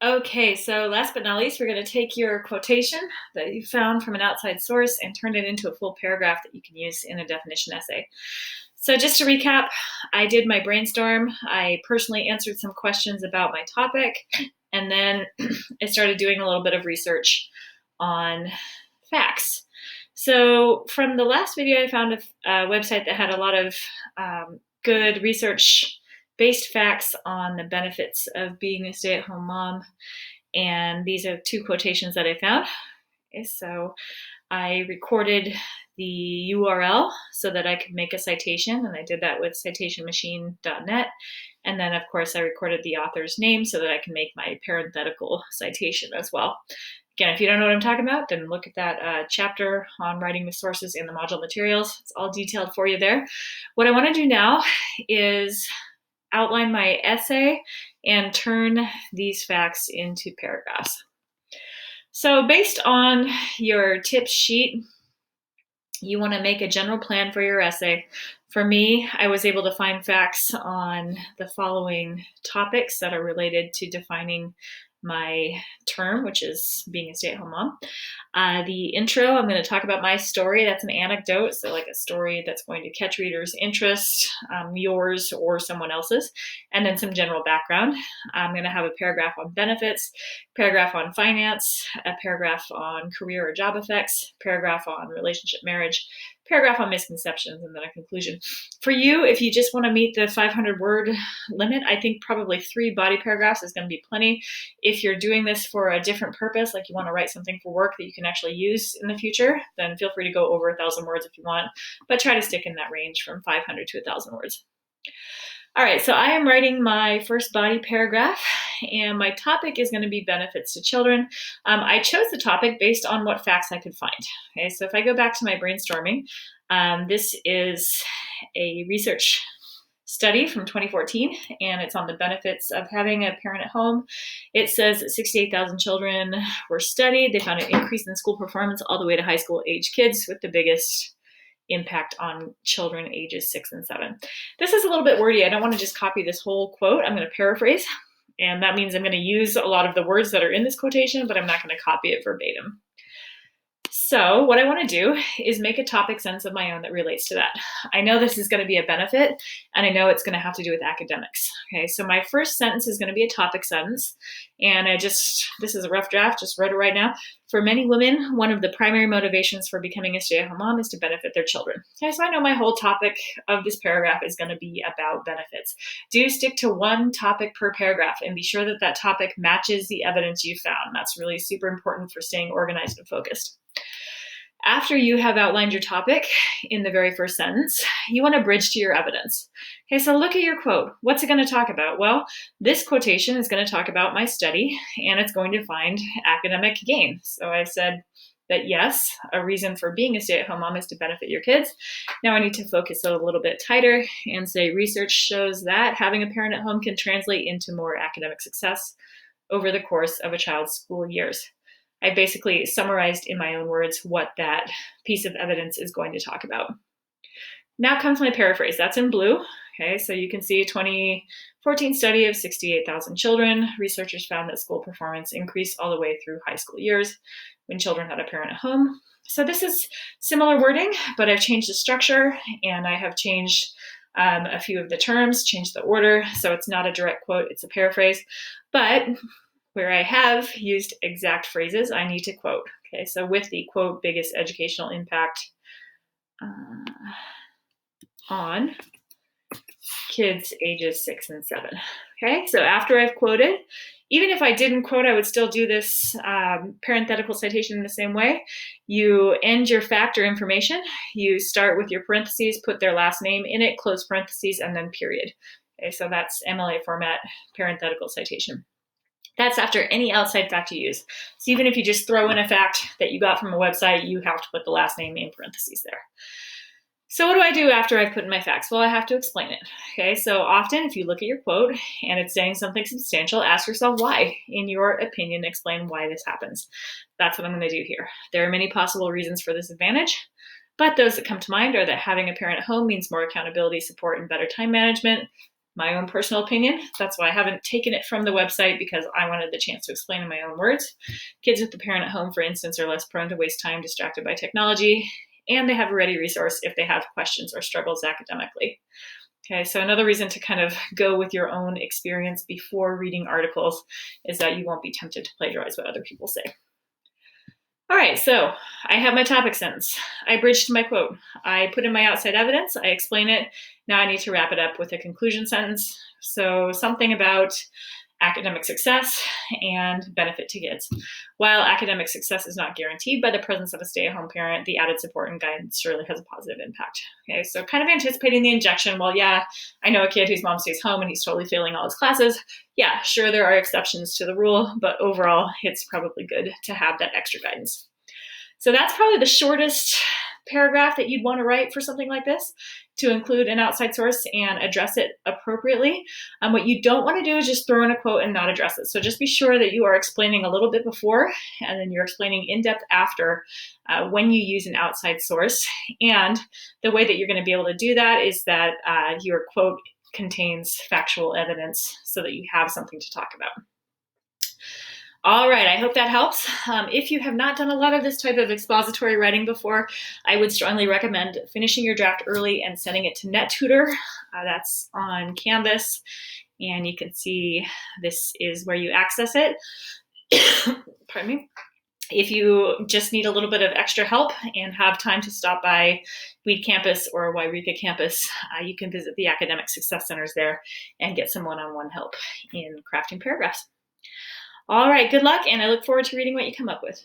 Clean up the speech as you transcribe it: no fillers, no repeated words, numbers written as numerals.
Okay, so last but not least, we're going to take your quotation that you found from an outside source and turn it into a full paragraph that you can use in a definition essay. So just to recap, I did my brainstorm. I personally answered some questions about my topic, and then I started doing a little bit of research on facts. So from the last video, I found a website that had a lot of good research based facts on the benefits of being a stay-at-home mom. And these are two quotations that I found. Okay, so I recorded the URL so that I could make a citation, and I did that with citationmachine.net. And then, of course, I recorded the author's name so that I can make my parenthetical citation as well. Again, if you don't know what I'm talking about, then look at that chapter on writing with sources in the module materials. It's all detailed for you there. What I want to do now is outline my essay and turn these facts into paragraphs. So based on your tips sheet, you want to make a general plan for your essay. For me, I was able to find facts on the following topics that are related to defining my term, which is being a stay-at-home mom. The intro, I'm going to talk about my story. That's an anecdote, so like a story that's going to catch readers' interest, yours or someone else's, and then some general background. I'm going to have a paragraph on benefits, paragraph on finance, a paragraph on career or job effects, paragraph on relationship marriage, paragraph on misconceptions, and then a conclusion. For you, if you just want to meet the 500-word limit, I think probably 3 body paragraphs is going to be plenty. If you're doing this for a different purpose, like you want to write something for work that you can actually use in the future, then feel free to go over 1,000 words if you want, but try to stick in that range from 500 to 1,000 words. All right, so I am writing my first body paragraph, and my topic is going to be benefits to children. I chose the topic based on what facts I could find. Okay, so if I go back to my brainstorming, this is a research study from 2014, and it's on the benefits of having a parent at home. It says that 68,000 children were studied. They found an increase in school performance all the way to high school age kids, with the biggest impact on children ages 6 and 7. This is a little bit wordy. I don't want to just copy this whole quote. I'm going to paraphrase, and that means I'm going to use a lot of the words that are in this quotation, but I'm not going to copy it verbatim. So what I want to do is make a topic sentence of my own that relates to that. I know this is going to be a benefit, and I know it's going to have to do with academics. Okay, so my first sentence is going to be a topic sentence, and this is a rough draft, just wrote it right now. For many women, one of the primary motivations for becoming a stay-at-home mom is to benefit their children. Okay, so I know my whole topic of this paragraph is going to be about benefits. Do stick to one topic per paragraph and be sure that that topic matches the evidence you found. That's really super important for staying organized and focused. After you have outlined your topic in the very first sentence, you want to bridge to your evidence. Okay, so look at your quote. What's it going to talk about? Well, this quotation is going to talk about my study, and it's going to find academic gain. So I said that yes, a reason for being a stay-at-home mom is to benefit your kids. Now I need to focus it a little bit tighter and say research shows that having a parent at home can translate into more academic success over the course of a child's school years. I basically summarized in my own words what that piece of evidence is going to talk about. Now comes my paraphrase. That's in blue. Okay, so you can see a 2014 study of 68,000 children. Researchers found that school performance increased all the way through high school years when children had a parent at home. So this is similar wording, but I've changed the structure, and I have changed a few of the terms, changed the order. So it's not a direct quote, it's a paraphrase. But where I have used exact phrases, I need to quote. Okay, so with the quote, biggest educational impact on kids ages 6 and 7. Okay, so after I've quoted, even if I didn't quote, I would still do this parenthetical citation in the same way. You end your fact or information. You start with your parentheses, put their last name in it, close parentheses, and then period. Okay, so that's MLA format, parenthetical citation. That's after any outside fact you use. So even if you just throw in a fact that you got from a website, you have to put the last name in parentheses there. So what do I do after I've put in my facts? Well, I have to explain it. Okay, so often if you look at your quote and it's saying something substantial, ask yourself why. In your opinion, explain why this happens. That's what I'm going to do here. There are many possible reasons for this advantage, but those that come to mind are that having a parent at home means more accountability, support, and better time management. my own personal opinion. That's why I haven't taken it from the website, because I wanted the chance to explain in my own words. Kids with the parent at home, for instance, are less prone to waste time distracted by technology, and they have a ready resource if they have questions or struggles academically. Okay, so another reason to kind of go with your own experience before reading articles is that you won't be tempted to plagiarize what other people say. All right, so I have my topic sentence. I bridged my quote. I put in my outside evidence. I explain it. Now I need to wrap it up with a conclusion sentence. So something about academic success and benefit to kids. While academic success is not guaranteed by the presence of a stay-at-home parent, the added support and guidance surely has a positive impact. Okay, so kind of anticipating the injection. Well, yeah, I know a kid whose mom stays home and he's totally failing all his classes. Yeah, sure, there are exceptions to the rule, but overall, it's probably good to have that extra guidance. So that's probably the shortest paragraph that you'd want to write for something like this, to include an outside source and address it appropriately. What you don't want to do is just throw in a quote and not address it. So just be sure that you are explaining a little bit before, and then you're explaining in depth after when you use an outside source. And the way that you're going to be able to do that is that your quote contains factual evidence so that you have something to talk about. All right, I hope that helps. If you have not done a lot of this type of expository writing before, I would strongly recommend finishing your draft early and sending it to NetTutor. That's on Canvas, and you can see this is where you access it. Pardon me. If you just need a little bit of extra help and have time to stop by Weed Campus or Yreka Campus, you can visit the Academic Success Centers there and get some one-on-one help in crafting paragraphs. All right, good luck, and I look forward to reading what you come up with.